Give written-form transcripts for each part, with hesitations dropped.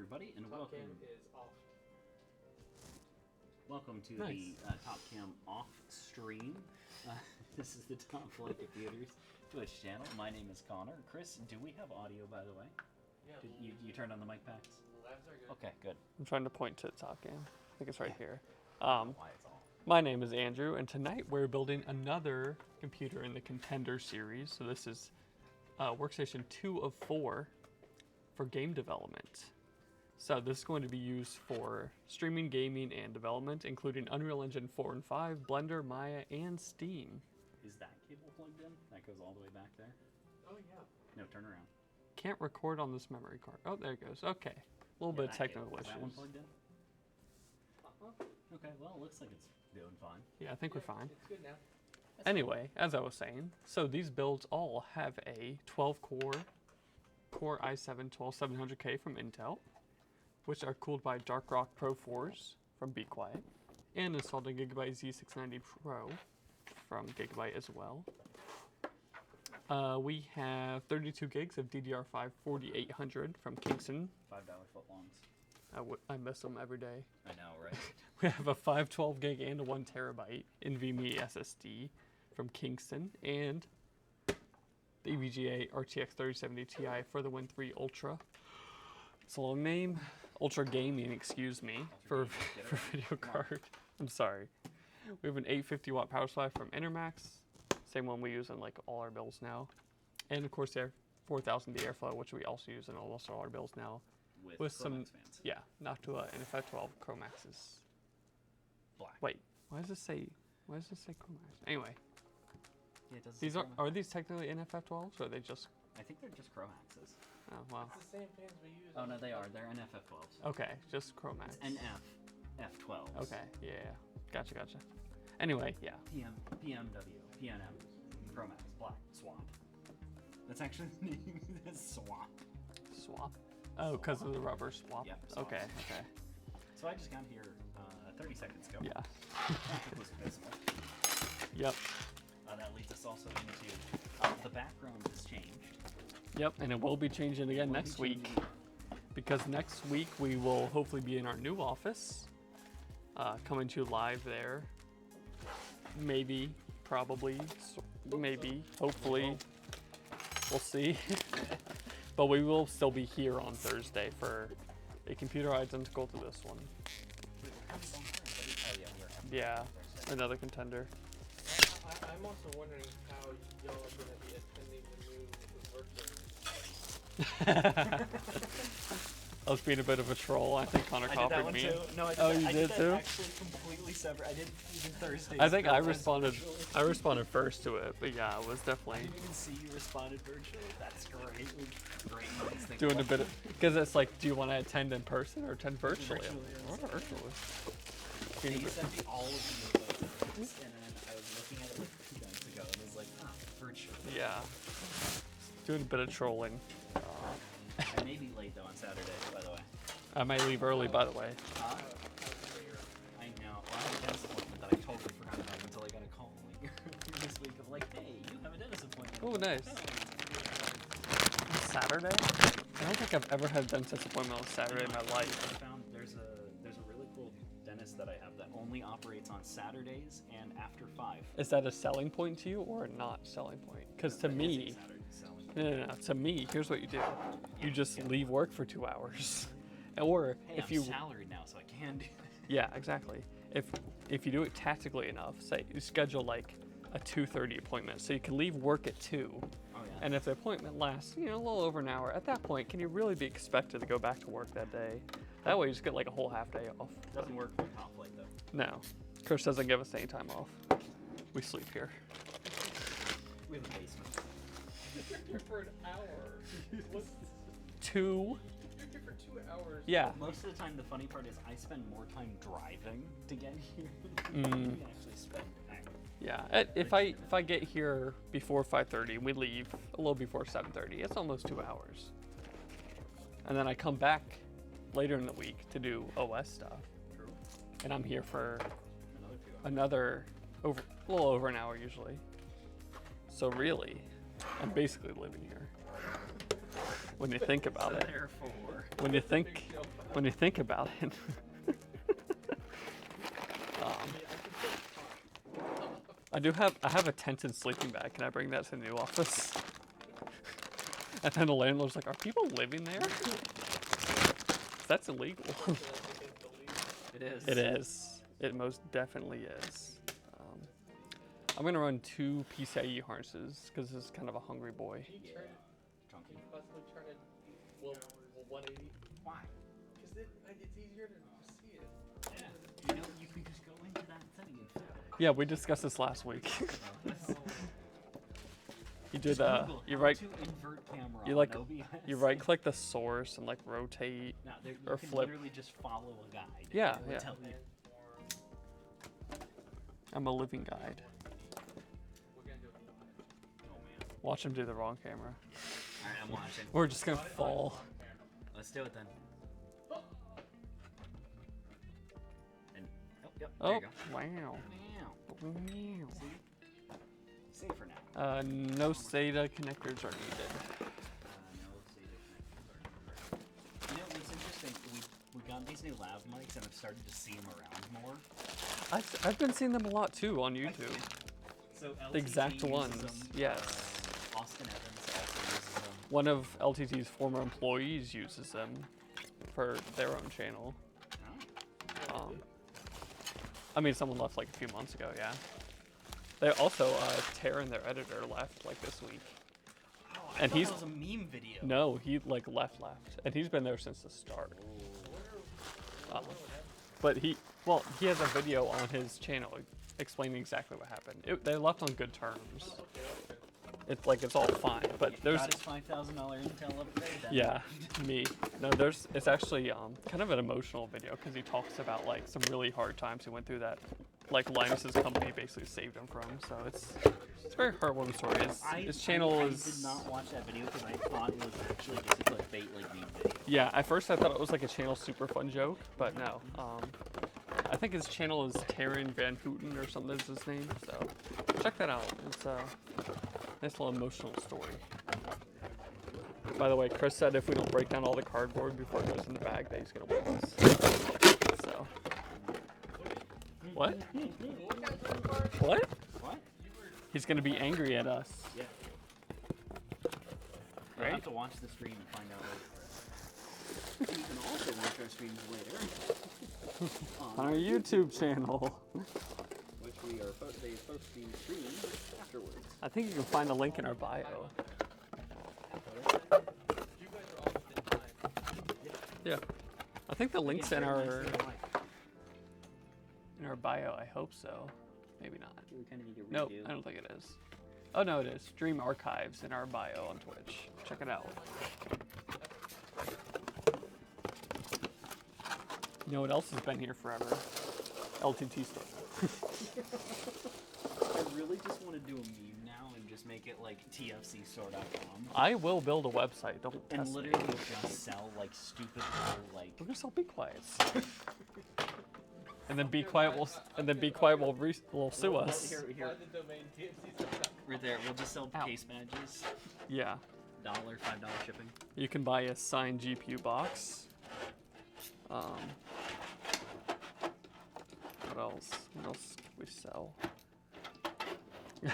everybody, and Top cam is off. Welcome to the Top Cam off stream. This is the Top Flight Computers Twitch channel. My name is Connor. Chris, do we have audio, by the way? Yeah. You turned on the mic packs? Labs are good. Okay, good. I'm trying to point to the Top Cam. I think it's right here. Why it's all. My name is Andrew, and tonight we're building another computer in the Contender series. So this is Workstation 2 of 4 for game development. So this is going to be used for streaming, gaming, and development, including Unreal Engine 4 and 5, Blender, Maya, and Steam. Is that cable plugged in? That goes all the way back there? Oh, yeah. No, turn around. Can't record on this memory card. Oh, there it goes. Okay. A little bit of technical issues. Is that one plugged in? Okay, well, it looks like it's doing fine. Yeah, I think we're fine. It's good now. Anyway, as I was saying, so these builds all have a 12-core Core i7-12700K from Intel, which are cooled by Dark Rock Pro 4s from Be Quiet, and installed in Gigabyte Z690 Pro from Gigabyte as well. We have 32 gigs of DDR5 4800 from Kingston. $5 footlongs. I miss them every day. I know, right? We have a 512 gig and a 1 terabyte NVMe SSD from Kingston, and the EVGA RTX 3070 Ti for the Win 3 Ultra. It's a long name. Ultra Gaming, excuse me, for video card. I'm sorry. We have an 850 watt power supply from Enermax, same one we use in like all our builds now, and of course the 4000D airflow, which we also use in almost all our builds now, with some fans. Noctua and FF12 Chromaxes. Black. Wait, why does this say Chromax? Anyway, Yeah, it does these say are these technically NFF12s, or are they just? I think they're just Chromaxes. Oh wow. It's the same fans we use. Oh no, they are. They're NFF12s. Okay, just Chromax. NF12s. Okay, yeah, gotcha. Anyway, yeah. PMW, PNM, Chromax, Black, Swamp. That's actually the name. That's Swamp. Swap. Oh, because of the rubber swap. Yep, swap. Okay. So I just got here 30 seconds ago. Yeah. It was abysmal. Yep. That leads us also into the background has changed. Yep, and it will be changing again next week, because next week we will hopefully be in our new office, coming to you live there. Maybe, probably, maybe, hopefully, we'll see. But we will still be here on Thursday for a computer identical to this one. Yeah, another Contender. I'm also wondering how y'all are going to be attending the new Workstation. I was being a bit of a troll. I think Connor copied me. Too. No, I did oh, that. you I did that too? Actually, completely separate. I did even Thursday. I think I responded. I responded first to it, but yeah, it was definitely. I didn't even see you responded virtually. That's great. Great. Doing a bit of, because it's like, do you want to attend in person or attend virtually? Virtually. They sent me all of the photos, and then I was looking at it like 2 nights ago, and I was like, virtually. Yeah. Doing a bit of trolling. I may be late though on Saturday, by the way. I might leave early, by the way. I know. Well, I have a dentist appointment that I totally forgot about until I got a call like this week of like, hey, you have a dentist appointment. Oh, nice. Saturday? I don't think I've ever had a dentist appointment on Saturday in my life. I found there's a really cool dentist that I have that only operates on Saturdays and after 5. Is that a selling point to you or a not selling point? Because to me, no. To me, here's what you do. You just leave work for 2 hours. Or hey, if I'm salaried now, so I can do that. Yeah, exactly. If you do it tactically enough, say you schedule like a 2:30 appointment, so you can leave work at 2. Oh, yeah. And if the appointment lasts, a little over an hour, at that point, can you really be expected to go back to work that day? That way, you just get like a whole half day off. Doesn't work for Top Flight though. No, Chris doesn't give us any time off. We sleep here. We have a basement. You're here for an hour. What's 2. You're here for 2 hours. Yeah. Most of the time, the funny part is I spend more time driving to get here than we actually spend. Yeah. If I get here before 5:30, we leave a little before 7:30. It's almost 2 hours. And then I come back later in the week to do OS stuff. True. And I'm here for Another 2 hours. a little over an hour usually. So really, I'm basically living here. when you think about So it. therefore, When you think about it. I have a tented sleeping bag. Can I bring that to the new office? And then the landlord's like, are people living there? That's illegal. it is. It is. It most definitely is. I'm going to run 2 PCIe harnesses because this is kind of a hungry boy. Can you turn it? Chunky. Can you possibly turn it? Well, 180. Why? Because it's easier to see it. Yeah. You know, you can just go into that setting and fix it. Yeah, we discussed this last week. You do Just the, Google you how right, to invert camera you on like, OBS. you right click the source and like rotate. No, you or can flip. literally just follow a guide. Yeah, It will yeah. tell you. I'm a living guide. Oh man. Watch him do the wrong camera. Alright, I'm watching. We're just gonna fall. Let's do it then. And, yep, there Oh, you go. wow. Meow. Wow. See? Safer now. No SATA connectors are needed. No SATA connectors are numbered. You know, it's interesting. We got these new lav mics and I've started to see them around more. I've been seeing them a lot too on YouTube. So LTT The exact uses ones, them, yes. Austin Evans also uses them. One of LTT's former employees uses them for their own channel. Oh. I mean, someone left like a few months ago, yeah. They also, Taryn, their editor, left like this week. Oh, I And thought he's- that was a meme video. No, he like left, and he's been there since the start. But he has a video on his channel explaining exactly what happened. They left on good terms. It's like it's all fine, but there's Got his $5,000 Intel upgrade. Then. yeah, me. No, it's actually kind of an emotional video because he talks about like some really hard times he went through that like Linus's company basically saved him from. So it's a very heartwarming story. His channel I is did not watch that video because I thought it was actually just a clickbait like meme video. yeah. At first I thought it was like a channel super fun joke, but no. I think his channel is Taryn Van Houten or something is his name. So check that out. It's a nice little emotional story. By the way, Chris said if we don't break down all the cardboard before it goes in the bag, that he's gonna win us. So what? What? What? He's gonna be angry at us. Yeah. Right? You'll have to watch the stream and find out. You can also watch our streams later. On our YouTube channel. Which they are supposed to be streamed afterwards. I think you can find the link in our bio. You guys are almost in time. Yeah. I think the link's in Very nice our little mic. bio. I hope so. Maybe not. We kind of need to redo. Nope, I don't think it is. Oh no, it is. Stream archives in our bio on Twitch. Check it out. You know what else has been here forever? LTT stuff. I really just want to do a meme now and just make it like tfcstore.com. I will build a website. Don't And test me. literally just sell like stupid little like. We're gonna sell Be Quiets. And then Be Quiet will sue us. Here, Why the domain TFC? right there. We'll just sell Ow. case badges. Yeah. $5 shipping. You can buy a signed GPU box. What else? What else can we sell?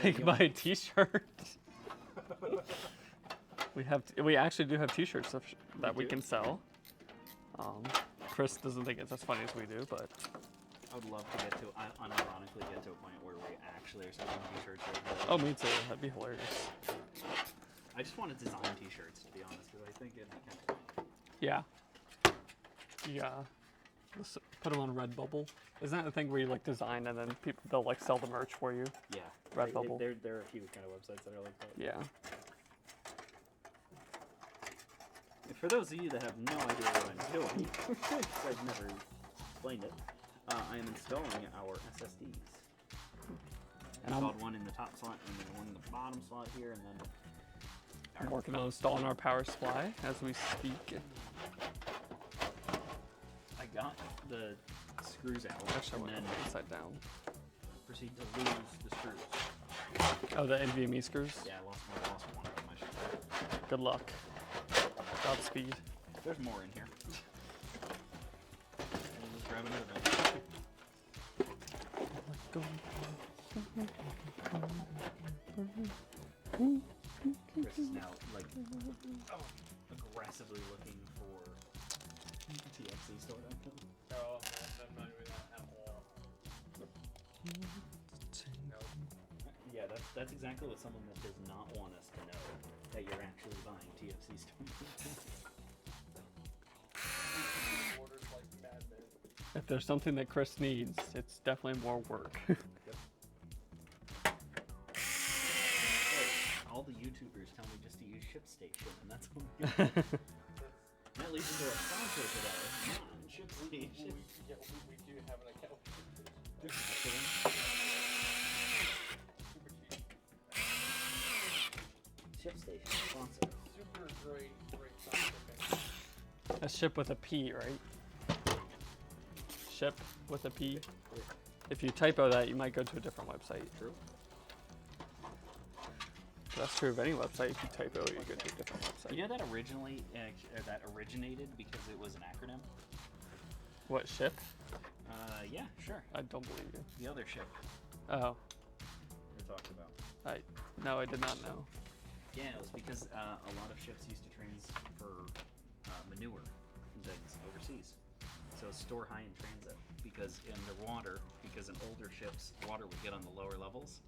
You can buy a T-shirt. We actually do have T-shirts that we can sell. Chris doesn't think it's as funny as we do, but I would love to unironically get to a point where we actually are selling t-shirts. oh, me too. That'd be hilarious. I just want to design t-shirts, to be honest, because I think it'd be kind of fun. Yeah. Yeah. Let's put them on Redbubble. Isn't that the thing where you like design and then they'll like sell the merch for you? Yeah. Redbubble. There are a few kind of websites that are like that. Yeah. For those of you that have no idea what I'm doing, because I've never explained it, I am installing our SSDs. And I I'm installed one in the top slot and then one in the bottom slot here, and then I'm working on installing our power supply as we speak. I got the screws out, Actually, I and went then upside down. proceed to lose the screws. Oh, the NVMe screws? Yeah, I lost one of them. I should say. Good luck. Godspeed. There's more in here. We'll just grab another one. Chris is now like aggressively looking for txcstore.com. Oh, I'm not doing that at all. No. Yeah, that's exactly what someone that does not want us to know that you're actually buying txcstore.com. Orders like madmen. If there's something that Chris needs, it's definitely more work. All the YouTubers tell me just to use ShipStation, and that's all I'm gonna do. That leads into our sponsor today, ShipStation. We do have an account. Super cheap. ShipStation sponsor. Super great sponsor. A ship with a P, right? Ship with a P. If you typo that, you might go to a different website. True. That's true of any website. If you typo, you go to a different website. You know that that originated because it was an acronym? What, ship? Yeah, sure. I don't believe you. The other ship Oh, we're talking about. no, I did not know. Yeah, it was because a lot of ships used to transfer manure and things overseas. So store high in transit because in the water, because in older ships, water would get on the lower levels.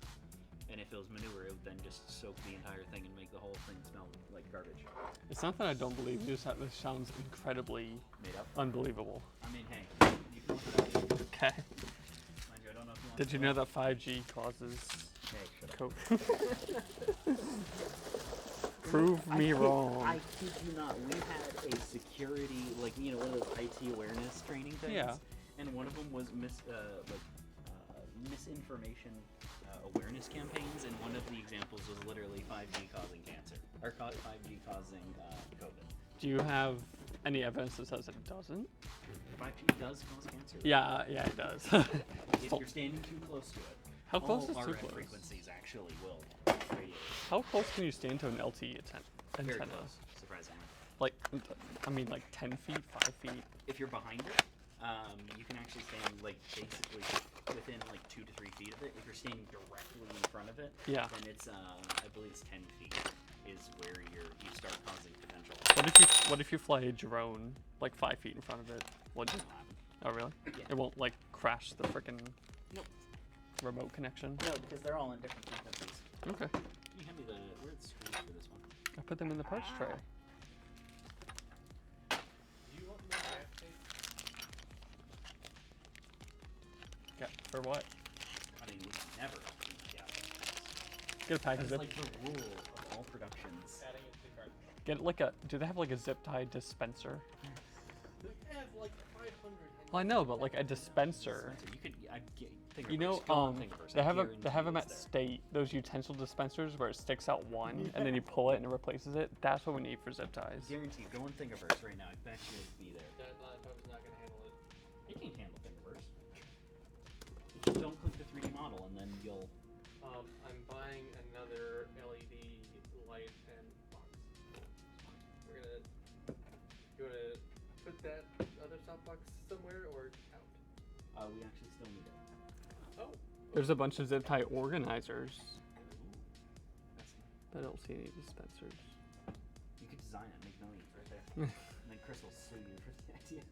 And if it was manure, it would then just soak the entire thing and make the whole thing smell like garbage. It's not that I don't believe you, it's that this sounds incredibly Made up. unbelievable. I mean, hey, you can look it up. Okay. Mind you, I don't know if you want Did to you know that 5G causes Hey, shut up. coke? Prove me wrong. I kid you not. We had a security, like, you know, one of those IT awareness training things. Yeah. And one of them was misinformation awareness campaigns, and one of the examples was literally 5G causing cancer, or 5G causing COVID. Do you have any evidence that says it doesn't? 5G does cause cancer. Yeah, it does. If you're standing too close to it, How close is all too RF close? frequencies actually will radiate. How close can you stand to an LTE Very antenna? close, surprisingly. Like, I mean, like 10 feet, 5 feet? If you're behind it, you can actually stand like basically within like 2 to 3 feet of it. If you're standing directly in front of it, Yeah. then it's I believe it's 10 feet is where you start causing potential. What if you fly a drone like 5 feet in front of it? What? That'll happen. Oh, really? Yeah. It won't like crash the frickin' Nope. remote connection. No, because they're all in different frequencies. Okay. Can you hand me where's the screws for this one? I put them in the parts tray. Do you want more gas tape? Yeah. For what? I mean, we never. Yeah. Get a pack of That's zip. like the rule of all productions. Adding it to the cart. Get like a. Do they have like a zip tie dispenser? They have like 500. Well, I know, but like a dispenser. You could. You know, they have them at State. Those utensil dispensers where it sticks out one, and then you pull it and it replaces it. That's what we need for zip ties. Guarantee. Go in Thingiverse right now. I bet you it'd be there. That laptop is not going to handle it. You can handle Thingiverse. Don't click the 3D model, and then you'll. I'm buying another LED light and box. We're gonna. You wanna put that other softbox somewhere or out? We actually still need it. Oh. There's a bunch of zip tie organizers, That's, but I don't see any dispensers. you could design it, make millions right there. And then Chris will sue you for the idea.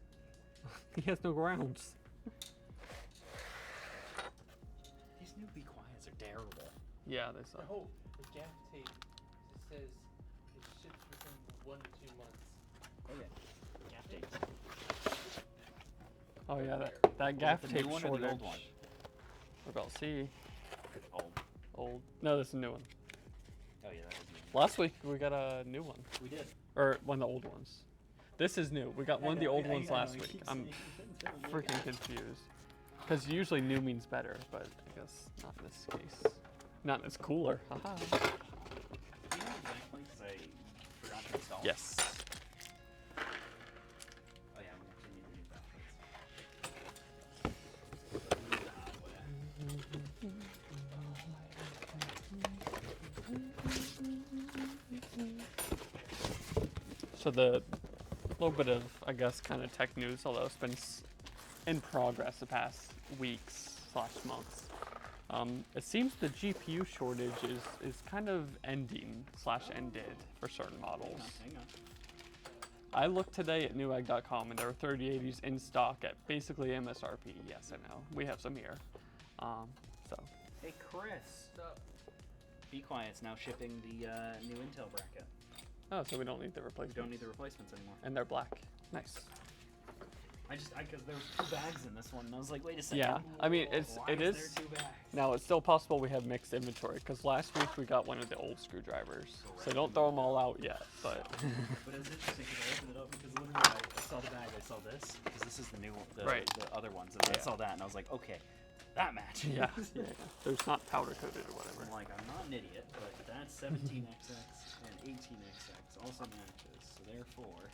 He has no grounds. These new Be Quiets are terrible. Yeah, they suck. Oh, the gaff tape. It says it ships within 1 to 2 months. Oh yeah. Gaff tapes. Oh yeah, that gaff the tape new one or shortage. the old one? We're about to see. Old. Old. No, this is a new one. Oh yeah, that is new. Last week we got a new one, We did. or one of the old ones. This is new. We got one of the old ones last week. I'm freaking confused. Because usually new means better, but I guess not in this case. Not in this cooler. Haha. Do you know exactly? Because I forgot to install it. Yes. Oh yeah, we actually need the new batteries. So the little bit of, I guess, kind of tech news, although it's been in progress the past weeks/months. It seems the GPU shortage is kind of ended for certain models. Hang on. I looked today at newegg.com and there are 3080s in stock at basically MSRP. Yes, I know. We have some here. So. Hey, Chris. Be Quiet. It's now shipping the new Intel bracket. Oh, so we don't need the We replacements. don't need the replacements anymore. And they're black. Nice. Because there was 2 bags in this one, and I was like, wait a second. Yeah, I mean, Why it is is. there 2 bags? Now, it's still possible we have mixed inventory, because last week we got one of the old screwdrivers. So don't throw them all out yet, but. But it's interesting because I opened it up because literally I saw the bag, I saw this, because this is the new one, the other ones, and I saw that, and I was like, okay, that matches. Yeah. So it's not powder coated or whatever. I'm like, I'm not an idiot, but that 17XX and 18XX also matches, so therefore,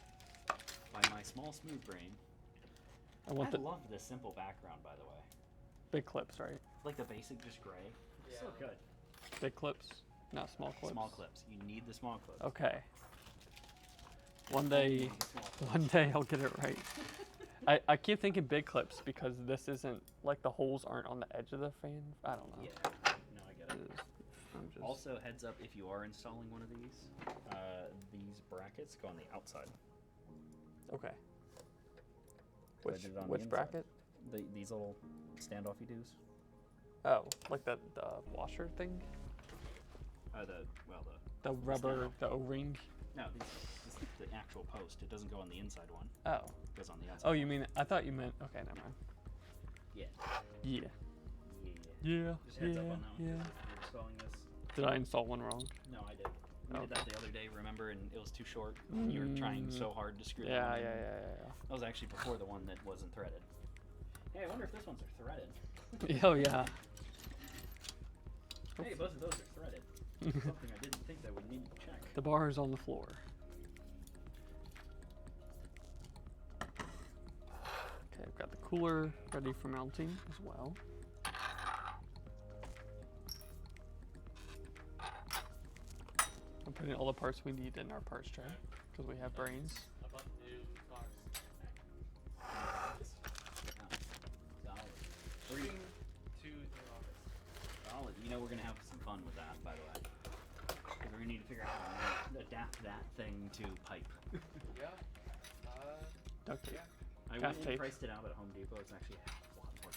by my small smooth brain, I want the love this simple background, by the way. big clips, right? Like the basic, just gray. Yeah. So good. Big clips, not small clips. Small clips. You need the small clips. Okay. One day, You need the small clips. one day I'll get it right. I keep thinking big clips because this isn't, like the holes aren't on the edge of the fan. I don't know. Yeah. No, I get it. I'm just- Also, heads up, if you are installing one of these brackets go on the outside. Okay. So I did it on the Which inside. bracket? These little standoffy doos. Oh, like the washer thing? The rubber, standoff. the O-ring? No, this is the actual post. It doesn't go on the inside one. Oh. It goes on the outside. Oh, you mean, I thought you meant, okay, never mind. Yeah. Yeah. Yeah. Yeah, Just heads yeah, up on that one. yeah. If you're installing this. Did I install one wrong? No, I did. We did Okay. that the other day, remember? And it was too short. You were trying so hard to screw that Yeah, one in. yeah. That was actually before the one that wasn't threaded. Hey, I wonder if this one's are threaded. Oh, yeah. Hey, both of those are threaded. Something I didn't think that would need to check. The bar is on the floor. Okay, I've got the cooler ready for mounting as well. I'm putting all the parts we need in our parts tray because we have brains. About new cars. Solid. Bring to the office. Solid. You know we're gonna have some fun with that, by the way. Because we're gonna need to figure out how to adapt that thing to pipe. Yeah. Duct tape. I Half went and tape. priced it out at Home Depot. It's actually a lot more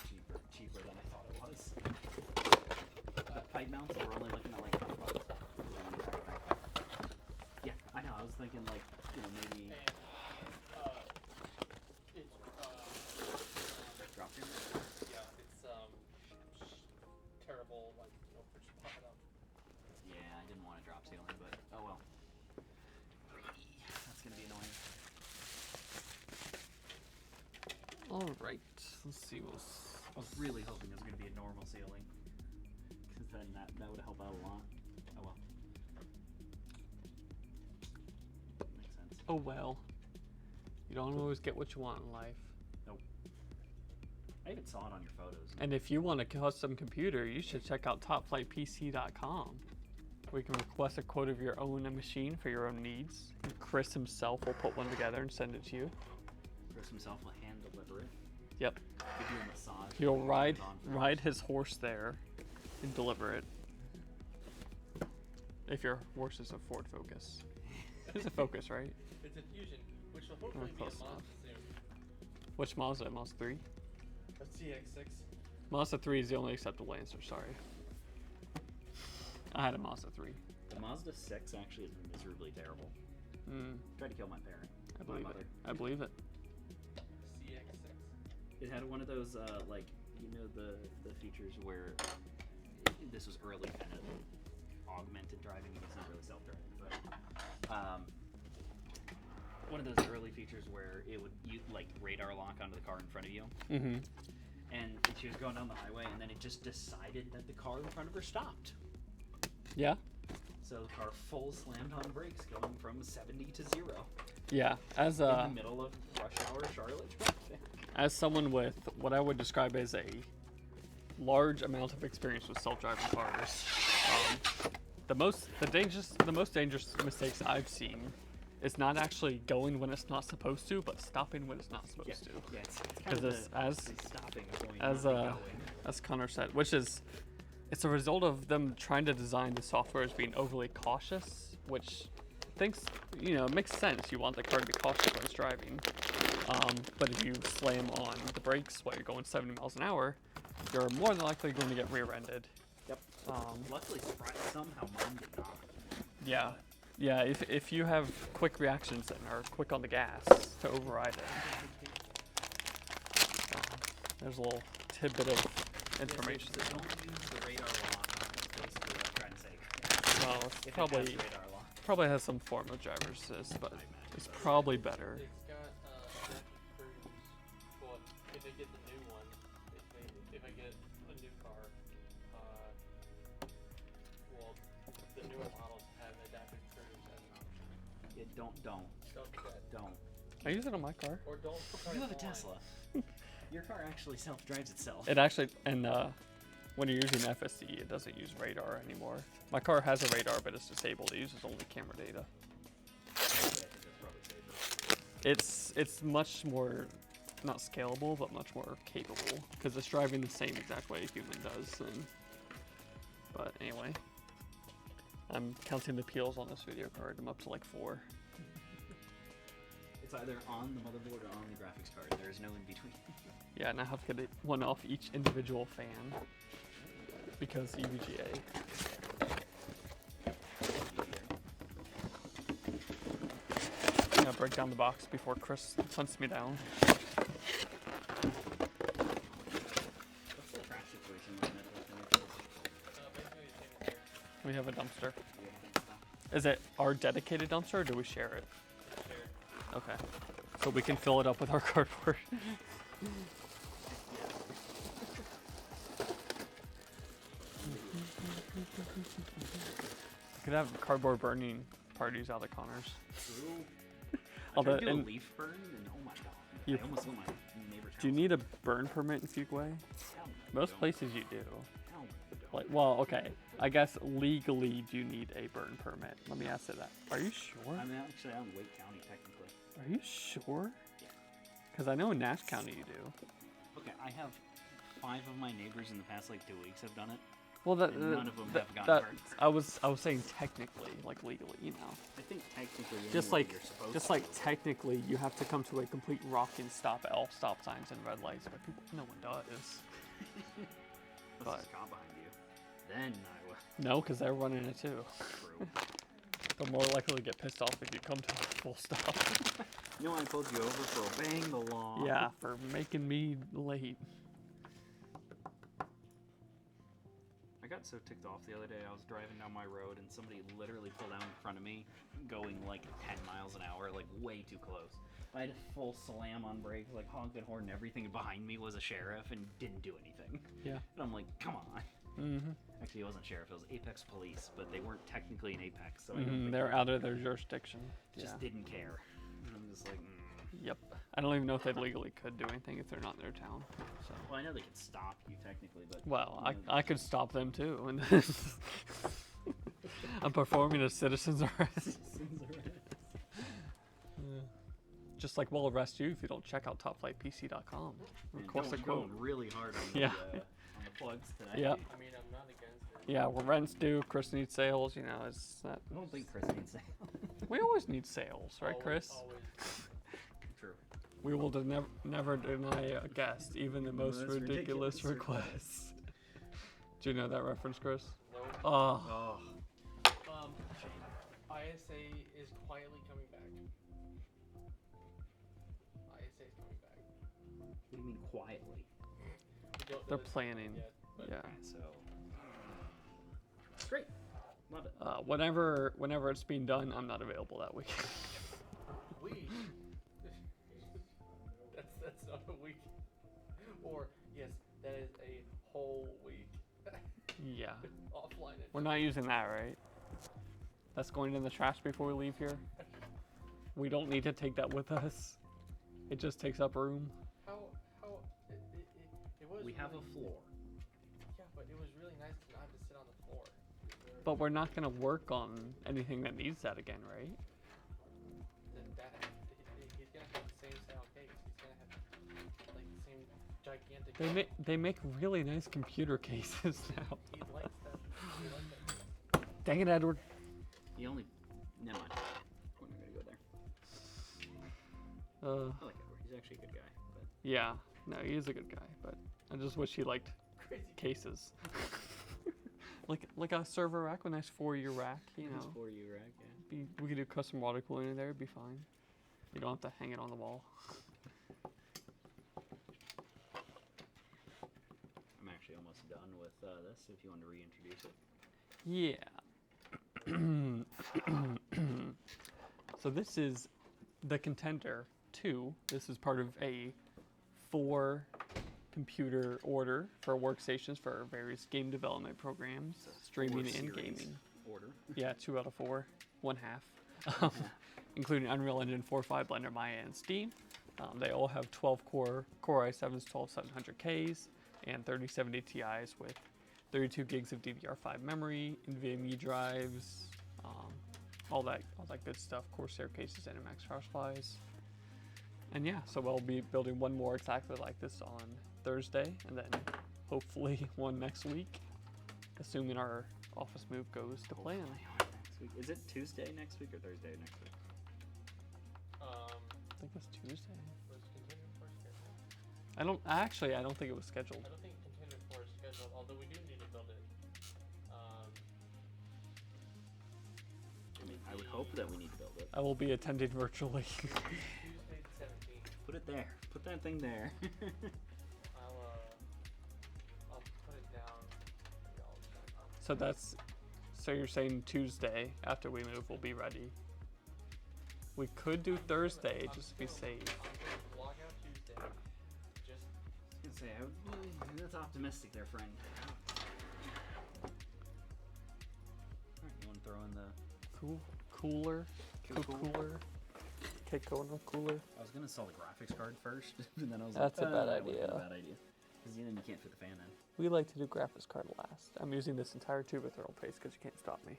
cheaper than I thought it was. Pipe mounts, we're only looking at like $100. Yeah, I know. I was thinking like, maybe And it's drop in. yeah, it's terrible. Like for just pop it up. Yeah, I didn't want to drop ceiling, but oh well. That's gonna be annoying. All right. Let's see. I was really hoping it was gonna be a normal ceiling, because then that would help out a lot. Oh well. Makes sense. Oh well. You don't always get what you want in life. I even saw it on your photos. And if you want a custom computer, you should check out topflightpc.com. where you can request a quote of your own machine for your own needs. And Chris himself will put one together and send it to you. Chris himself will hand deliver it. Yep. Give you a massage. He'll put it ride on ride his horse there and deliver it. If your horse is a Ford Focus. It's a Focus, right? It's a Fusion, which will hopefully be a close Mazda enough. soon. Which Mazda? Mazda 3? A CX-6. Mazda 3 is the only acceptable answer, sorry. I had a Mazda 3. The Mazda 6 actually is miserably terrible. Tried to kill my parent. I my believe mother. it. I believe it. CX-6. It had one of those, the features where this was early kind of augmented driving. It's not really self-driving, but one of those early features where it would radar lock onto the car in front of you. Mm-hmm. And she was going down the highway, and then it just decided that the car in front of her stopped. Yeah? So the car full slammed on brakes, going from 70 to 0 Yeah. As in the middle of rush hour Charlotte traffic. as someone with what I would describe as a large amount of experience with self-driving cars, the most dangerous mistakes I've seen it's not actually going when it's not supposed to, but stopping when it's not supposed to. Yeah, it's kind Because of it's the stopping of going, as not the going. as Connor said, which is it's a result of them trying to design the software as being overly cautious, which thinks it makes sense. You want the car to be cautious when it's driving, but if you slam on the brakes while you're going 70 miles an hour, you're more than likely going to get rear-ended. Yep. Luckily, somehow mine did not. Yeah. Yeah, if you have quick reactions and are quick on the gas to override it. There's a little tidbit of information. Yeah, so don't use the radar lock. That's basically what I'm trying to say. Well, If it's it probably has radar lock. probably has some form of driver assist, but it's probably better. It's got adaptive cruise. Well, if I get the new one, if I get a new car, well, the newer models have adaptive cruise as an option. Yeah, don't. Don't do that. Don't. I use it on my car. Or don't. turn You have a it on. Tesla. Your car actually self-drives itself. It actually, and when you're using FSD, it doesn't use radar anymore. My car has a radar, but it's disabled. It uses only camera data. Yeah, I think that's probably safer. It's much more, not scalable, but much more capable, because it's driving the same exact way a human does. But anyway, I'm counting the peels on this video card. I'm up to like 4. It's either on the motherboard or on the graphics card. There is no in between. Yeah, and I have to get one off each individual fan, because EVGA. I'm gonna break down the box before Chris hunts me down. What's the trash situation like that with the Basically the same as here. We have a dumpster. Yeah. Is it our dedicated dumpster, or do we share it? Share. Okay. So we can fill it up with our cardboard. We could have cardboard burning parties out at Connor's. True. I Although, tried to do a and leaf burn, and oh my god, You- I almost lit my neighbor's house. do you need a burn permit in Fuguay? Hell no, Most don't. places you do. Hell no, don't. Like, well, okay. I guess legally, do you need a burn permit? Let me ask you that. Are you sure? I mean, actually, I'm in Wake County technically. Are you sure? Yeah. Because I know in Nash County you do. Okay, I have 5 of my neighbors in the past like 2 weeks have done it. Well, that And none of them have gotten burned. I was saying technically, like legally, I think technically Just anyway, like you're supposed just to. like technically, you have to come to a complete rocking stop at all stop signs and red lights, but no one does. Unless but- there's a cop behind you. Then I will. No, because they're running it too. True. They're more likely to get pissed off if you come to a full stop. You know I pulled you over for obeying the law. Yeah, for making me late. I got so ticked off the other day. I was driving down my road and somebody literally pulled out in front of me, going like 10 miles an hour, like way too close. I had a full slam on brakes, like honking horn and everything. Behind me was a sheriff and didn't do anything. Yeah. And I'm like, come on. Mm-hmm. Actually, it wasn't sheriff. It was Apex Police, but they weren't technically an Apex, so I don't think They're out of their jurisdiction. just Yeah. didn't care. And I'm just like, Yep. I don't even know if they legally could do anything if they're not in their town. So. Well, I know they can stop you technically, but Well, you know, I could stop them too. And I'm performing a citizen's arrest. Just like we'll arrest you if you don't check out topflightpc.com. man, Of course, going, going really hard on Yeah. the plugs today. Yeah. I mean, I'm not against it. Yeah, well, rent's due. Chris needs sales. You know, it's that. I don't think Chris needs sale. We always need sales, right, Always- Chris? Always. True. We will never deny a guest, even the most Most ridiculous ridiculous requests. Do you know that reference, Chris? Nope. Oh, Oh, ISA is quietly coming back. ISA is coming back. what do you mean quietly? We don't know they're the time planning. yet, but Yeah. Okay, so great. Love it. Whenever it's being done, I'm not available that week. We. that's not a week. Or yes, that is a whole week Yeah. offline. We're not using that, right? That's going in the trash before we leave here. We don't need to take that with us. It just takes up room. How it was. We have a really- floor. Yeah, but it was really nice to not have to sit on the floor. But we're not going to work on anything that needs that again, right? gigantic. They make really nice computer cases now. He likes that. He likes that. Dang it, Edward. He only. Never mind. We're not gonna go there. I like Edward. He's actually a good guy. But Yeah, no, he is a good guy, but I just wish he liked Crazy. cases. like a server rack, a nice 4-year rack, you His know. 4U rack, yeah. We could do custom water cooling in there, it'd be fine. You don't have to hang it on the wall. I'm actually almost done with this. If you want to reintroduce it. Yeah. So this is the Contender 2. This is part of a 4 computer order for workstations for various game development programs, streaming and series gaming. Order. Yeah, 2 out of 4, 1/2, including Unreal Engine 4.5, Blender, Maya, and Steam. They all have 12 Core i7s, 12700Ks, and 3070 Ti's with 32 gigs of DDR5 memory, NVMe drives, all that good stuff. Corsair cases, Enermax power supplies, and yeah. So we'll be building one more exactly like this on Thursday, and then hopefully one next week, assuming our office move goes to plan. Next week. Is it Tuesday next week or Thursday next week? I think it's Tuesday. Was Contender 4 scheduled? I don't think it was scheduled. I don't think Contender 4 is scheduled, although we do need to build it. I mean, I would hope that we need to build it. I will be attending virtually. Tuesday the 17th. Put it there. Put that thing there. I'll put it down. Maybe I'll check on- So you're saying Tuesday after we move we'll be ready. We could do Thursday just to be safe. I'm gonna block out Tuesday. Just I was gonna say, that's optimistic there, friend. Alright, you want to throw in the Cooler. Cool. Cooler. I was gonna install the graphics card first, and then I was That's a like, bad that would be idea. a bad idea. Because then you can't fit the fan in. We like to do graphics card last. I'm using this entire tube of thermal paste because you can't stop me.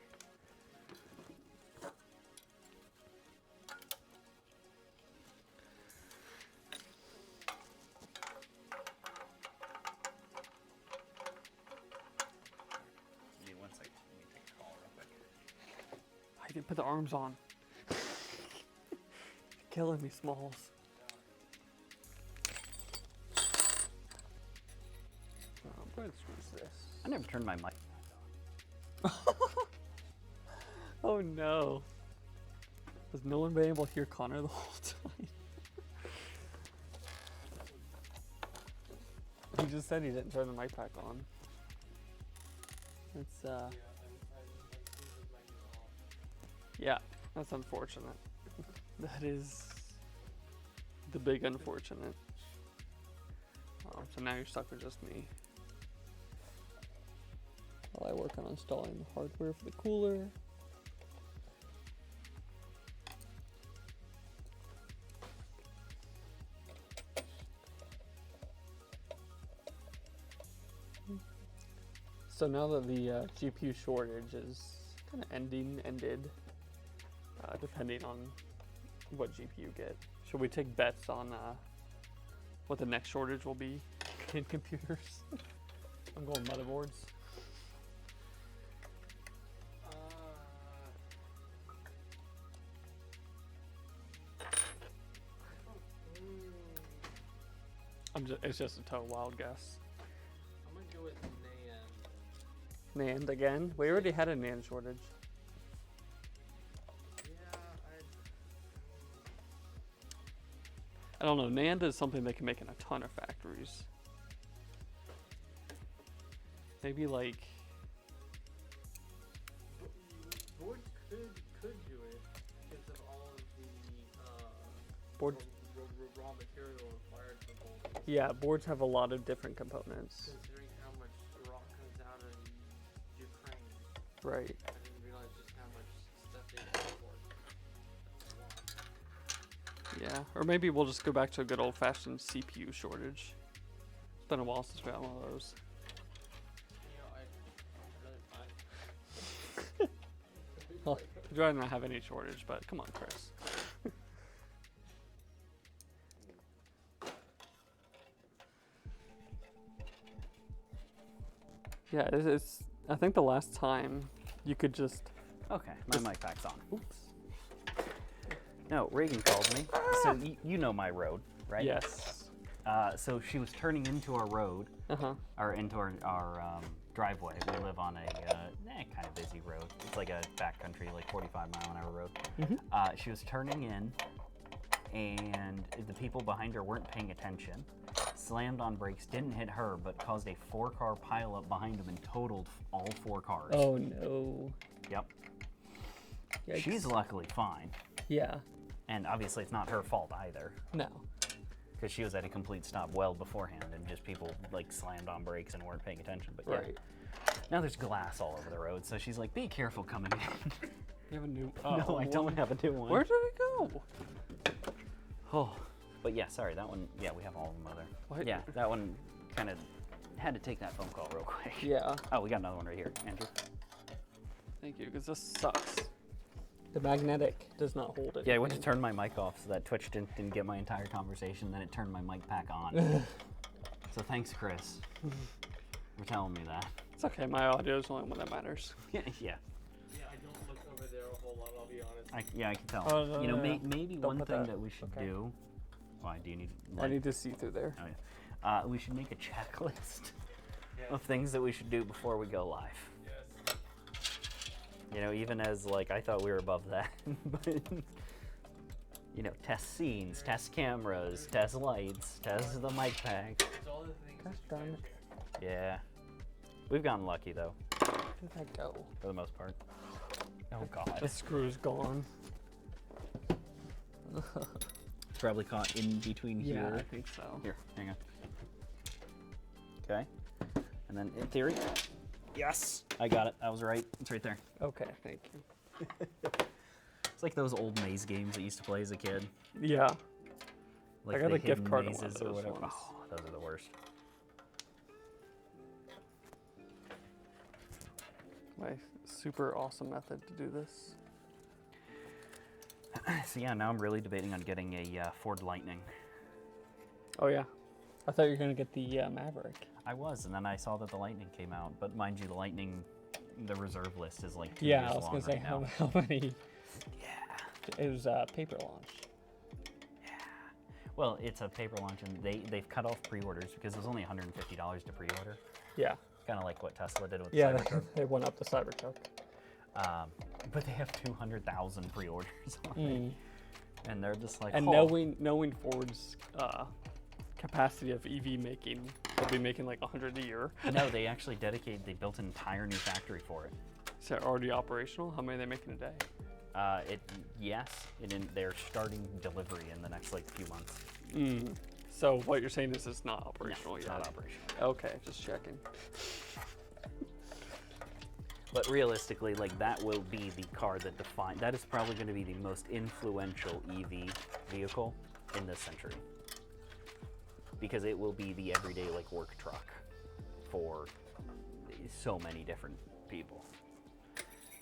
Give me 1 second. Let me take a call real quick. I didn't put the arms on. Killing me, Smalls. I'm going to squeeze this. I never turned my mic. Oh no. Has no one been able to hear Connor the whole time? He just said he didn't turn the mic back on. It's yeah, I'm with my new off. yeah, that's unfortunate. That is the big unfortunate. So now you're stuck with just me. While I work on installing the hardware for the cooler. So now that the GPU shortage is kind of ended, depending on what GPU you get. Should we take bets on what the next shortage will be in computers? I'm going motherboards. It's just a total wild guess. I'm gonna go with NAND. NAND again? We already had a NAND shortage. Yeah, I don't know. NAND is something they can make in a ton of factories. Maybe like boards could do it because of all of the board. raw material required for boards. Yeah, boards have a lot of different components. Considering how much rock comes out of Ukraine, Right. I didn't realize just how much stuff they import. Yeah. Or maybe we'll just go back to a good old-fashioned CPU shortage. It's been a while since we had one of those. You know, I'd rather buy. Well, I'd rather not have any shortage, but come on, Chris. Yeah, it's. I think the last time you could just. Okay, my mic pack's on. Oops. No, Reagan called me. So you know my road, right? Yes. So she was turning into our road, or into our driveway. We live on a kind of busy road. It's like a backcountry, like 45-mile-an-hour road. She was turning in, and the people behind her weren't paying attention. Slammed on brakes, didn't hit her, but caused a 4-car pileup behind them and totaled all 4 cars. Oh no. Yep. Yikes. She's luckily fine. Yeah. And obviously it's not her fault either. No. Because she was at a complete stop well beforehand, and just people like slammed on brakes and weren't paying attention. But yeah. Right. Now there's glass all over the road, so she's like, "Be careful coming in." You have a new. No, I don't have a new one. Where did it go? Oh, but yeah, sorry, that one. Yeah, we have all of them other. What? Yeah, that one kind of had to take that phone call real quick. Yeah. Oh, we got another one right here, Andrew. Thank you, because this sucks. The magnetic does not hold it. Yeah, I went to turn my mic off so that Twitch didn't get my entire conversation. Then it turned my mic back on. So thanks, Chris, for telling me that. It's okay. My audio is the only one that matters. Yeah. Yeah, I don't look over there a whole lot, I'll be honest. I can tell. Oh, no, you know, no, no. maybe Don't one put thing that. that we should Okay. do. Why do you need? I need to see through there. Oh, yeah. We should make a checklist Yes. of things that we should do before we go live. Yes. You know, even as like I thought we were above that, but you know, test scenes, test cameras, test lights, test the mic pack. It's all the things Gosh that darn you it. can Yeah, we've gotten lucky though, Where did that go? for the most part. Oh God, The screw's gone. it's probably caught in between Yeah, here. I think so. Here, hang on. Okay, and then in theory, yes, I got it. I was right. It's right there. Okay, thank you. It's like those old maze games that you used to play as a kid. Yeah. Like got the a gift hidden card to one of mazes or those whatever. ones. Oh, those are the worst. My super awesome method to do this. So yeah, now I'm really debating on getting a Ford Lightning. Oh yeah. I thought you were gonna get the Maverick. I was, and then I saw that the Lightning came out. But mind you, the Lightning, the reserve list is like 2 Yeah, years I was long gonna say right now. how many. Yeah. It was paper launch. Well, it's a paper launch, and they've cut off pre-orders because it was only $150 to pre-order. Yeah. Kind of like what Tesla did with Yeah, the Cybertruck. they went up the Cybertruck. But they have 200,000 pre-orders on it, and they're just like, And oh. knowing Ford's capacity of EV making, they'll be making like 100 a year. No, they actually they built an entire new factory for it. Is that already operational? How many are they making a day? They're starting delivery in the next like few months. So what you're saying is it's not operational No, it's yet? not operational. Okay, just checking. But realistically, like that will be the car that that is probably going to be the most influential EV vehicle in this century. Because it will be the everyday like work truck for so many different people.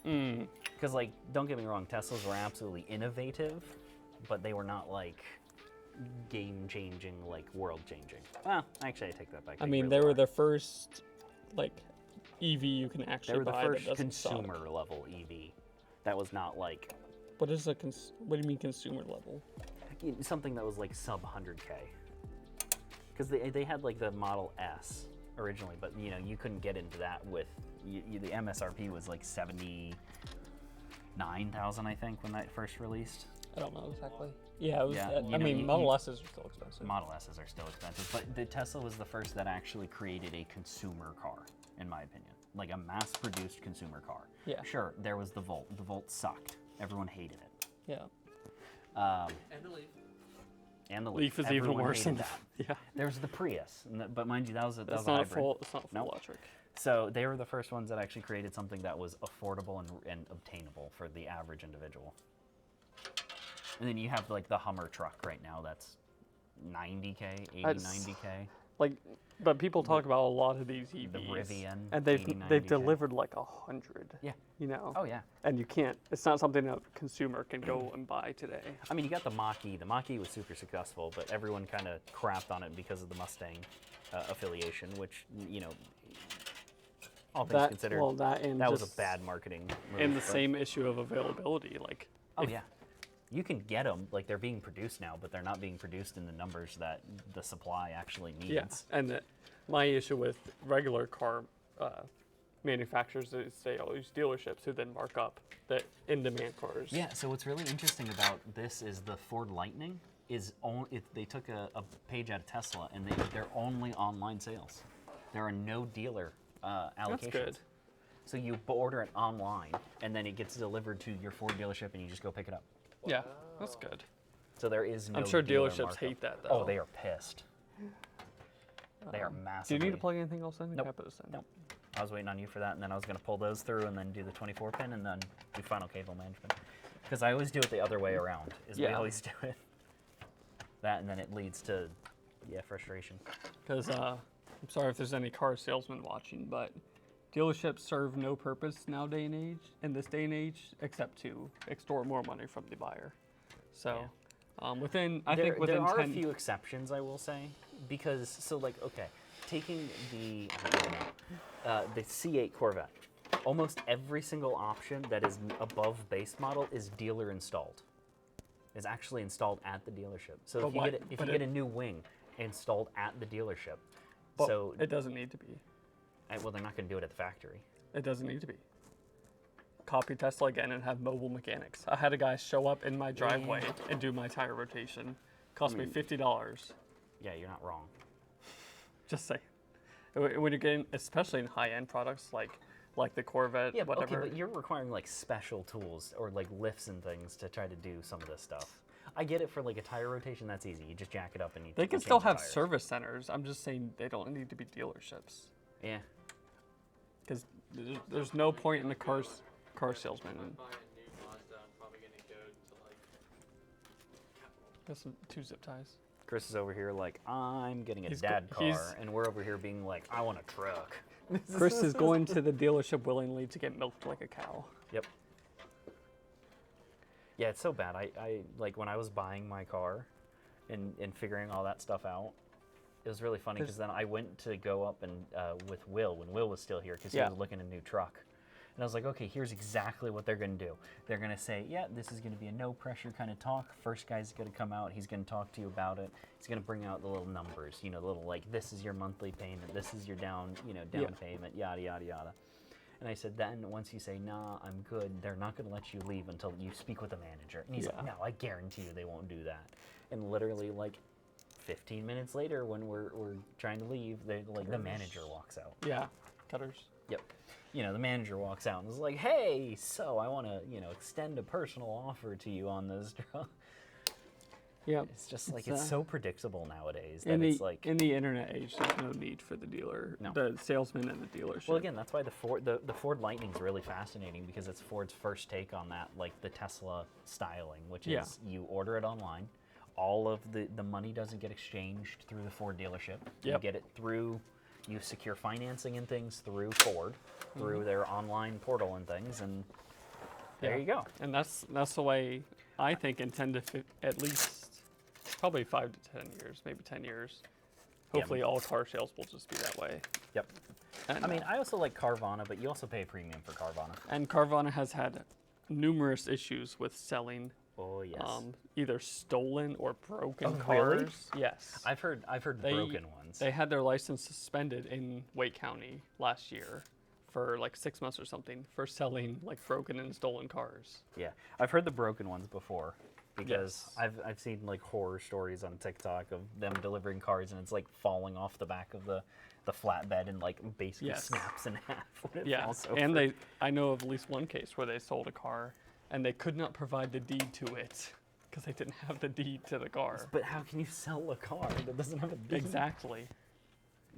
Because like, don't get me wrong, Teslas were absolutely innovative, but they were not like game-changing, like world-changing. Well, actually, I take that back. I mean, they were the first like EV you can They actually were the buy first that doesn't suck. consumer level EV. That was not like What is what do you mean consumer level? something that was like sub 100K. Because they had like the Model S originally, but you know, you couldn't get into that with the MSRP was like 79,000, I think, when that first released. I don't know exactly. Yeah, it was. Yeah, I mean, Model S's are still expensive. Model S's are still expensive, but the Tesla was the first that actually created a consumer car, in my opinion, like a mass-produced consumer car. Yeah. Sure, there was the Volt. The Volt sucked. Everyone hated it. Yeah. And the Leaf. And the Leaf is even Everyone worse than hated that. that. Yeah. There's the Prius, but mind you, that was a It's not a hybrid. full. It's not full Nope. electric. So they were the first ones that actually created something that was affordable and obtainable for the average individual. And then you have like the Hummer truck right now that's 90K, 80, That's- 90K. Like, but people talk about a lot of these EVs. The Rivian, and 80, they've 90K. delivered like 100. Yeah. You know. Oh yeah. And you can't. It's not something a consumer can go and buy today. I mean, you got the Mach-E. The Mach-E was super successful, but everyone kind of crapped on it because of the Mustang affiliation, which, you know, all things considered. Well, that and that was just- a bad marketing move. And the but- same issue of availability. Like, Oh yeah, you can get them. Like they're being produced now, but they're not being produced in the numbers that the supply actually needs. yeah. And my issue with regular car manufacturers is they always dealerships who then mark up the in-demand cars. Yeah. So what's really interesting about this is the Ford Lightning is only they took a page out of Tesla and they're only online sales. There are no dealer allocations. That's good. So you order it online and then it gets delivered to your Ford dealership and you just go pick it up. Yeah, that's good. So there is no. I'm sure dealer dealerships markup. hate that though. Oh, they are pissed. They are Do massively. you need to plug anything else in? Nope. Can I put this in? Nope. I was waiting on you for that, and then I was going to pull those through and then do the 24 pin and then do final cable management. Because I always do it the other way around. We Yeah. always do it. That, and then it leads to, frustration. Because I'm sorry if there's any car salesmen watching, but dealerships serve no purpose in this day and age, except to extort more money from the buyer. So, within There are 10 a few exceptions, I will say, because taking the C8 Corvette, almost every single option that is above base model is dealer installed. Is actually installed at the dealership. So But if you get a new wing installed at the dealership, but so it doesn't need to be. well, they're not going to do it at the factory. It doesn't need to be. Copy Tesla again and have mobile mechanics. I had a guy show up in my driveway and do my tire rotation. Cost me $50. Yeah, you're not wrong. Just say, when you're getting, especially in high-end products like the Corvette, Yeah, but whatever. okay, but you're requiring like special tools or like lifts and things to try to do some of this stuff. I get it for like a tire rotation, that's easy. You just jack it up and you They can change still the have tires. service centers. I'm just saying they don't need to be dealerships. Yeah. Because there's no point in the car salesman. If I buy a new Mazda, I'm probably gonna go to like Capital. Got some 2 zip ties. Chris is over here like, I'm getting a He's dad go- he's- car, and we're over here being like, I want a truck. Chris is going to the dealership willingly to get milked like a cow. Yep. Yeah, it's so bad. I like when I was buying my car and figuring all that stuff out, it was really funny because then I went to go up and with Will when Will was still here because he Yeah. was looking at a new truck. And I was like, okay, here's exactly what they're going to do. They're going to say, yeah, this is going to be a no pressure kind of talk. First guy's going to come out. He's going to talk to you about it. He's going to bring out the little numbers, the little like, this is your monthly payment. This is your down payment, yada, yada, yada. And I said, then once you say, nah, I'm good, they're not going to let you leave until you speak with the manager. And he's like, no, I guarantee you they won't do that. And literally like 15 minutes later when we're trying to leave, the manager walks out. Yeah, cutters. Yep. The manager walks out and is like, hey, so I want to, extend a personal offer to you on this drug. Yeah. It's just like, it's so predictable nowadays that In the, it's like. in the internet age, there's no need for the dealer, No. the salesman and the dealership. Well, again, that's why the Ford Lightning is really fascinating because it's Ford's first take on that, like the Tesla styling, which is you order it online. All of the money doesn't get exchanged through the Ford dealership. You Yep. get it through, you secure financing and things through Ford, through their online portal and things, and there you go. And that's the way I think in 10 to at least probably 5 to 10 years, maybe 10 years. Yeah. Hopefully all car sales will just be that way. Yep. And, I mean, I also like Carvana, but you also pay a premium for Carvana. and Carvana has had numerous issues with selling Oh yes. either stolen or broken Oh, cars. really? Yes. I've heard broken ones. They had their license suspended in Wake County last year for like 6 months or something for selling like broken and stolen cars. Yeah, I've heard the broken ones before because Yes. I've seen like horror stories on TikTok of them delivering cars and it's like falling off the back of the flatbed and like basically Yes. snaps in half when it Yeah, falls over. and I know of at least one case where they sold a car and they could not provide the deed to it because they didn't have the deed to the car. But how can you sell a car that doesn't have a deed? Exactly.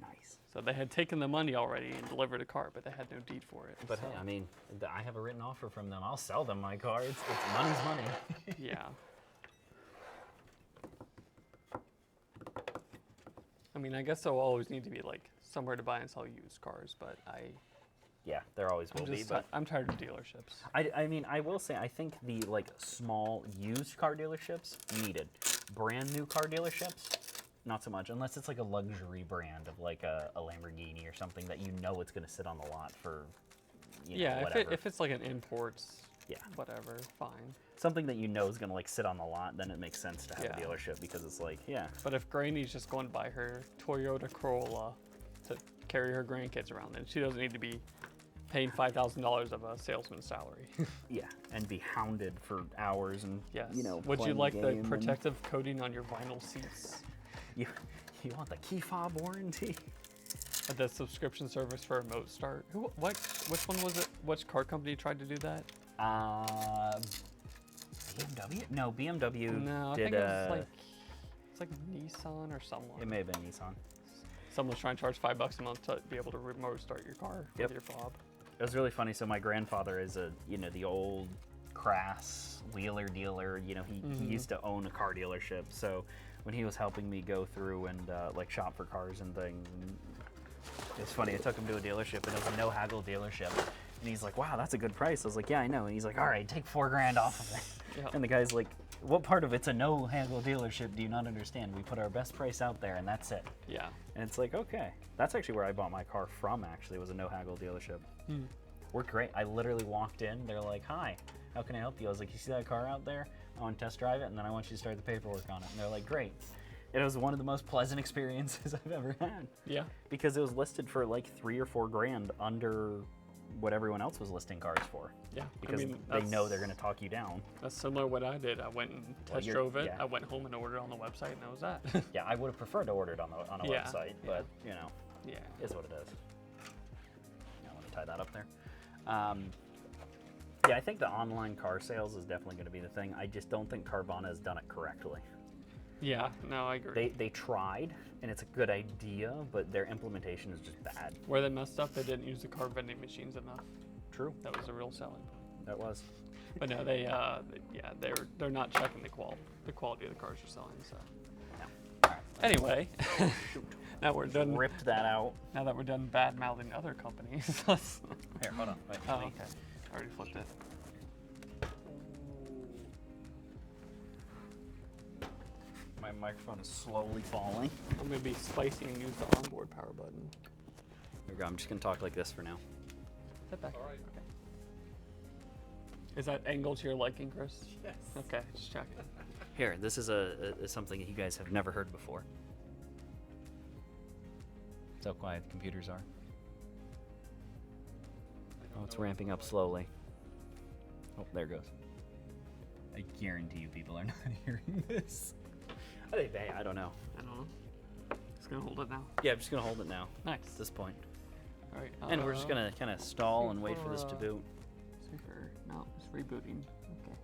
Nice. So they had taken the money already and delivered a car, but they had no deed for it. But so, hey, I mean, I have a written offer from them. I'll sell them my car. It's money's money. yeah. I mean, I guess there'll always need to be like somewhere to buy and sell used cars, but Yeah, there always will be. But I'm tired of dealerships. I mean, I will say, I think the like small used car dealerships needed. Brand new car dealerships, not so much, unless it's like a luxury brand of like a Lamborghini or something that you know it's going to sit on the lot for, you know, Yeah, whatever. if it's like an imports, Yeah. whatever, fine. Something that you know is going to like sit on the lot, then it makes sense to have a Yeah. dealership because it's like, yeah, But if Granny's just going to buy her Toyota Corolla to carry her grandkids around, then she doesn't need to be paying $5,000 of a salesman's salary. yeah, and be hounded for hours and, Yes. you know, Would you playing like game the and- protective coating on your vinyl seats? You want the key fob warranty? The subscription service for remote start. Which one was it? Which car company tried to do that? BMW? No, BMW No, I did. think it was like Nissan or someone. It may have been Nissan. Someone's trying to charge $5 a month to be able to remote start your car Yep. with your fob. It was really funny. So my grandfather is the old crass wheeler dealer. You know, he used to own a car dealership. So when he was helping me go through and like shop for cars and things, it's funny. I took him to a dealership and it was a no haggle dealership. And he's like, "Wow, that's a good price." I was like, "Yeah, I know." And he's like, "All right, take $4,000 off of it." Yeah. And the guy's like, "What part of it's a no haggle dealership do you not understand? We put our best price out there and that's it." Yeah. And it's like, okay, that's actually where I bought my car from. Actually, was a no haggle dealership. Worked great. I literally walked in. They're like, "Hi, how can I help you?" I was like, "You see that car out there? I want to test drive it, and then I want you to start the paperwork on it." And they're like, "Great." It was one of the most pleasant experiences I've ever had Yeah. because it was listed for like $3 or $4 under what everyone else was listing cars for. Yeah. Because I mean, they know they're going to talk you down. That's similar to what I did. I went and Well, test drove it. yeah. I went home and ordered it on the website, and that was that. Yeah, I would have preferred to order it on a Yeah, website, but you know, yeah. is what it is. I want to tie that up there. Yeah, I think the online car sales is definitely going to be the thing. I just don't think Carvana has done it correctly. Yeah. No, I agree. They tried, and it's a good idea, but their implementation is just bad. Where they messed up, they didn't use the car vending machines enough. True, That was a real selling point. that was. But no, they're not checking the quality of the cars they're selling. So All right, anyway, now we're done. ripped that out. Now that we're done bad mouthing other companies, let's. Here, hold on. Wait, Oh, let me- okay. I already flipped it. My microphone is slowly falling. I'm gonna be spicy and use the onboard power button. There we go. I'm just gonna talk like this for now. Sit back. All right. Okay. Is that angle to your liking, Chris? Yes. Okay, just checking. Here, this is something that you guys have never heard before. That's how quiet the computers are. Oh, it's ramping up slowly. Oh, there it goes. I guarantee you people are not hearing this. I think they, I don't know. I don't know. Just gonna hold it now. Yeah, I'm just gonna hold it now Nice. at this point. All right. And we're just gonna kind of stall and wait for this to boot. Super. No, it's rebooting. Okay.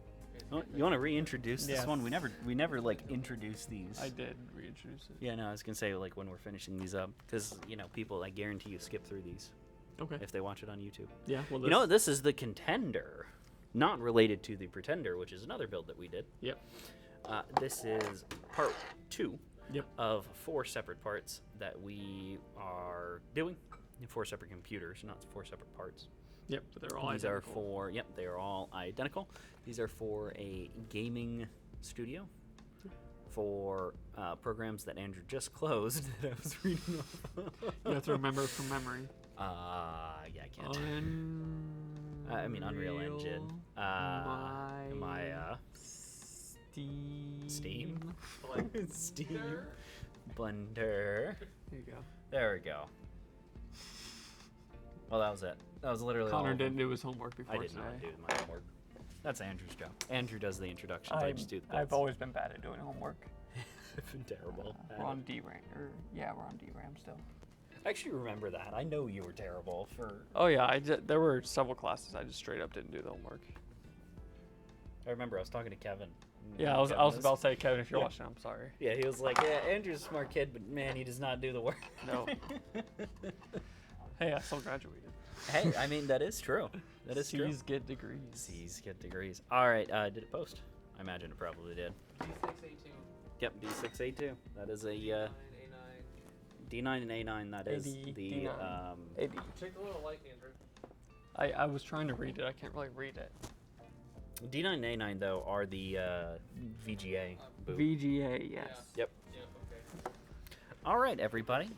Oh, you want to reintroduce this Yes. one? We never like introduced these. I did reintroduce it. Yeah, no, I was gonna say like when we're finishing these up, because you know people, I guarantee you skip through these Okay. if they watch it on YouTube. Yeah. Well, You know, this is the Contender, not related to the Pretender, which is another build that we did. Yep. This is part 2 Yep. of 4 separate parts that we are doing. 4 separate computers, not 4 separate parts. Yep. But they're all These are identical. for, yep, they are all identical. These are for a gaming studio for programs that Andrew just closed that I was reading off of. You have to remember it from memory. Yeah, I can't. Unreal. I mean, Unreal Engine. Steam. Steam? Blender. Steam. Blender. There you go. There we go. Well, that was it. That was literally all Connor of them. didn't do his homework before I did today. not do my homework. That's Andrew's job. Andrew does the introductions. I just do the I've builds. always been bad at doing homework. I've been terrible. We're on DRAM. Yeah, we're on DRAM still. I actually remember that. I know you were terrible for. Oh yeah, there were several classes I just straight up didn't do the homework. I remember I was talking to Kevin. Yeah, I was Kevin about to say, Kevin, if you're Yeah. watching, I'm sorry. Yeah, he was like, "Yeah, Andrew's a smart kid, but man, he does not do the work." No. Hey, I still graduated. Hey, I mean that is true. That is true. C's get degrees. C's get degrees. All right, did it post? I imagine it probably did. D6A2. Yep, D6A2. That is a A9. D9 and A9. That is AD, the D9. AD. Check the little light, Andrew. I was trying to read it. I can't really read it. D9 and A9 though are the VGA boot. VGA, yes. Yep. Yeah, okay. All right, everybody.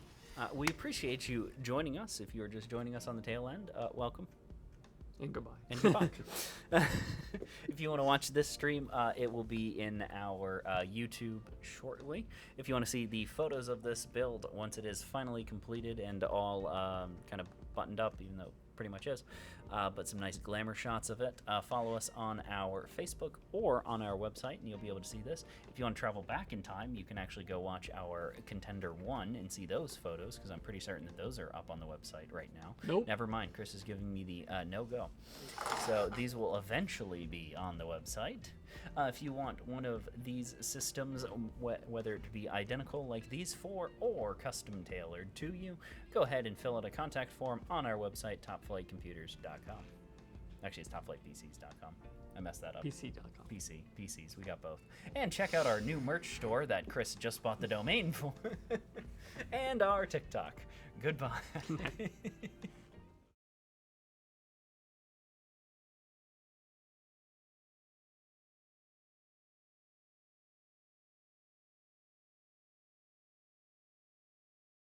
We appreciate you joining us. If you're just joining us on the tail end, welcome. And goodbye. And goodbye. If you want to watch this stream, it will be in our YouTube shortly. If you want to see the photos of this build once it is finally completed and all kind of buttoned up, even though it pretty much is, but some nice glamour shots of it, follow us on our Facebook or on our website, and you'll be able to see this. If you want to travel back in time, you can actually go watch our Contender 1 and see those photos, because I'm pretty certain that those are up on the website right now. Nope. Never mind, Chris is giving me the no-go. So these will eventually be on the website. If you want one of these systems, whether it be identical like these four or custom tailored to you, go ahead and fill out a contact form on our website, topflightcomputers.com. Actually, it's topflightpcs.com. I messed that up. PC.com. PCs, we got both. And check out our new merch store that Chris just bought the domain for. And our TikTok. Goodbye.